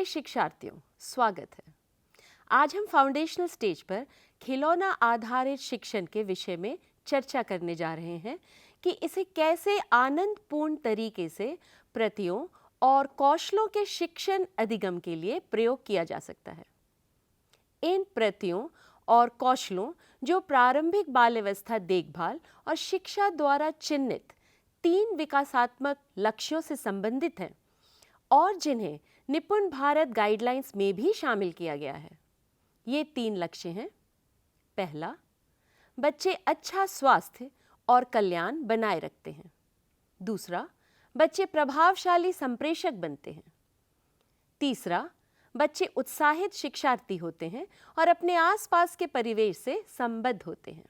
शिक्षार्थियों, स्वागत है। आज हम फाउंडेशनल स्टेज पर खिलौना आधारित शिक्षण के विषय में चर्चा करने जा रहे हैं कि इसे कैसे आनंदपूर्ण तरीके से प्रतियों और कौशलों के शिक्षण अधिगम के लिए प्रयोग किया जा सकता है। इन प्रतियों और कौशलों जो प्रारंभिक बाल्यावस्था देखभाल और शिक्षा द्वारा चिन्हित 3 विकासात्मक लक्ष्यों से संबंधित हैं और जिन्हें निपुण भारत गाइडलाइंस में भी शामिल किया गया है। ये 3 लक्ष्य हैं। पहला, बच्चे अच्छा स्वास्थ्य और कल्याण बनाए रखते हैं। दूसरा, बच्चे प्रभावशाली संप्रेषक बनते हैं। तीसरा, बच्चे उत्साहित शिक्षार्थी होते हैं और अपने आसपास के परिवेश से संबद्ध होते हैं।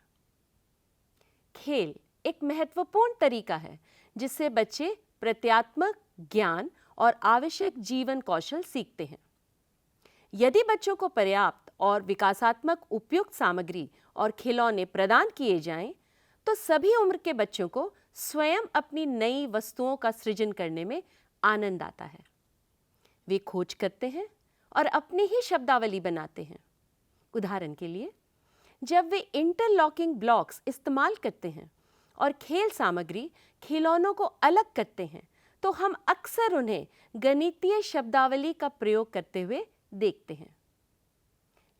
खेल एक महत्वपूर्ण तरीका है जिससे बच्चे प्रत्यात्मक ज्ञान और आवश्यक जीवन कौशल सीखते हैं। यदि बच्चों को पर्याप्त और विकासात्मक उपयुक्त सामग्री और खिलौने प्रदान किए जाएं, तो सभी उम्र के बच्चों को स्वयं अपनी नई वस्तुओं का सृजन करने में आनंद आता है। वे खोज करते हैं और अपनी ही शब्दावली बनाते हैं। उदाहरण के लिए, जब वे इंटरलॉकिंग ब्लॉक्स इस्तेमाल करते हैं और खेल सामग्री खिलौनों को अलग करते हैं, तो हम अक्सर उन्हें गणितीय शब्दावली का प्रयोग करते हुए देखते हैं।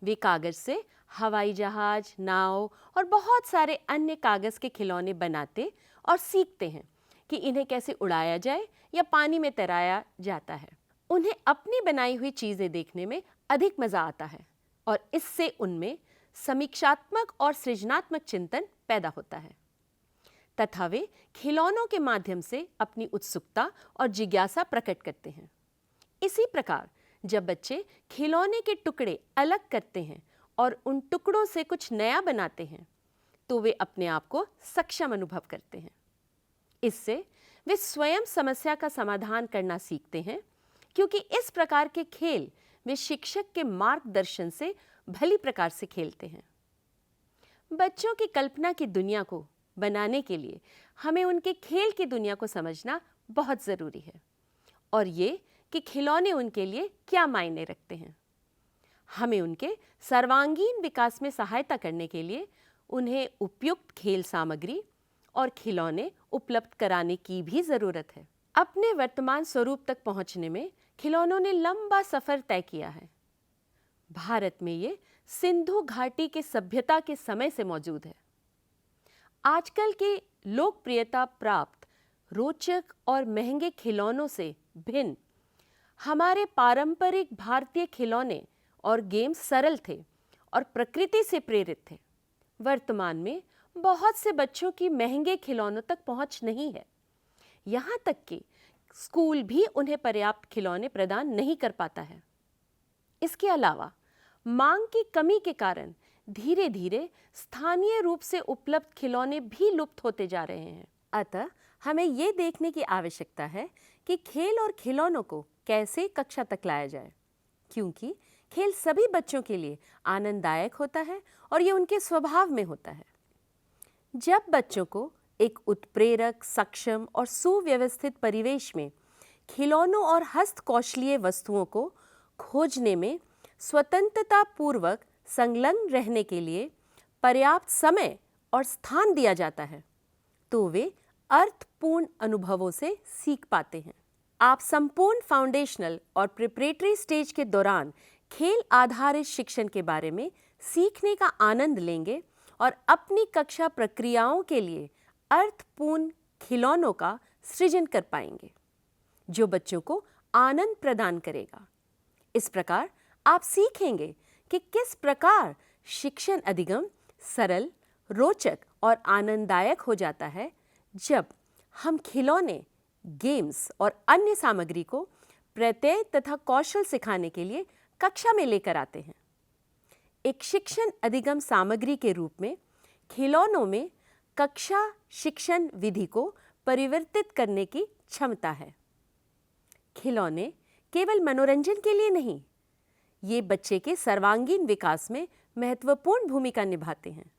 वे कागज से हवाई जहाज, नाव और बहुत सारे अन्य कागज के खिलौने बनाते और सीखते हैं कि इन्हें कैसे उड़ाया जाए या पानी में तैराया जाता है। उन्हें अपनी बनाई हुई चीजें देखने में अधिक मजा आता है और इससे उनमें समीक्षात्मक और सृजनात्मक चिंतन पैदा होता है तथा वे खिलौनों के माध्यम से अपनी उत्सुकता और जिज्ञासा प्रकट करते हैं। इसी प्रकार जब बच्चे खिलौने के टुकड़े अलग करते हैं और उन टुकड़ों से कुछ नया बनाते हैं, तो वे अपने आप को सक्षम अनुभव करते हैं। इससे वे स्वयं समस्या का समाधान करना सीखते हैं, क्योंकि इस प्रकार के खेल वे शिक्षक के मार्गदर्शन से भली प्रकार से खेलते हैं। बच्चों की कल्पना की दुनिया को बनाने के लिए हमें उनके खेल की दुनिया को समझना बहुत ज़रूरी है और ये कि खिलौने उनके लिए क्या मायने रखते हैं। हमें उनके सर्वांगीण विकास में सहायता करने के लिए उन्हें उपयुक्त खेल सामग्री और खिलौने उपलब्ध कराने की भी ज़रूरत है। अपने वर्तमान स्वरूप तक पहुंचने में खिलौनों ने लंबा सफ़र तय किया है। भारत में ये सिंधु घाटी के सभ्यता के समय से मौजूद है। आजकल के लोकप्रियता प्राप्त रोचक और महंगे खिलौनों से भिन्न हमारे पारंपरिक भारतीय खिलौने और गेम्स सरल थे और प्रकृति से प्रेरित थे। वर्तमान में बहुत से बच्चों की महंगे खिलौनों तक पहुंच नहीं है। यहाँ तक कि स्कूल भी उन्हें पर्याप्त खिलौने प्रदान नहीं कर पाता है। इसके अलावा मांग की कमी के कारण धीरे धीरे स्थानीय रूप से उपलब्ध खिलौने भी लुप्त होते जा रहे हैं। अतः हमें ये देखने की आवश्यकता है कि खेल और खिलौनों को कैसे कक्षा तक लाया जाए, क्योंकि खेल सभी बच्चों के लिए आनंददायक होता है और ये उनके स्वभाव में होता है। जब बच्चों को एक उत्प्रेरक, सक्षम और सुव्यवस्थित परिवेश में खिलौनों और हस्तकौशलीय वस्तुओं को खोजने में स्वतंत्रता पूर्वक संलग्न रहने के लिए पर्याप्त समय और स्थान दिया जाता है, तो वे अर्थपूर्ण अनुभवों से सीख पाते हैं। आप संपूर्ण फाउंडेशनल और प्रिपरेटरी स्टेज के दौरान खेल आधारित शिक्षण के बारे में सीखने का आनंद लेंगे और अपनी कक्षा प्रक्रियाओं के लिए अर्थपूर्ण खिलौनों का सृजन कर पाएंगे, जो बच्चों को आनंद प्रदान करेगा। इस प्रकार आप सीखेंगे कि किस प्रकार शिक्षण अधिगम सरल, रोचक और आनंददायक हो जाता है जब हम खिलौने, गेम्स और अन्य सामग्री को प्रत्यय तथा कौशल सिखाने के लिए कक्षा में लेकर आते हैं। एक शिक्षण अधिगम सामग्री के रूप में खिलौनों में कक्षा शिक्षण विधि को परिवर्तित करने की क्षमता है। खिलौने केवल मनोरंजन के लिए नहीं, ये बच्चे के सर्वांगीण विकास में महत्वपूर्ण भूमिका निभाते हैं।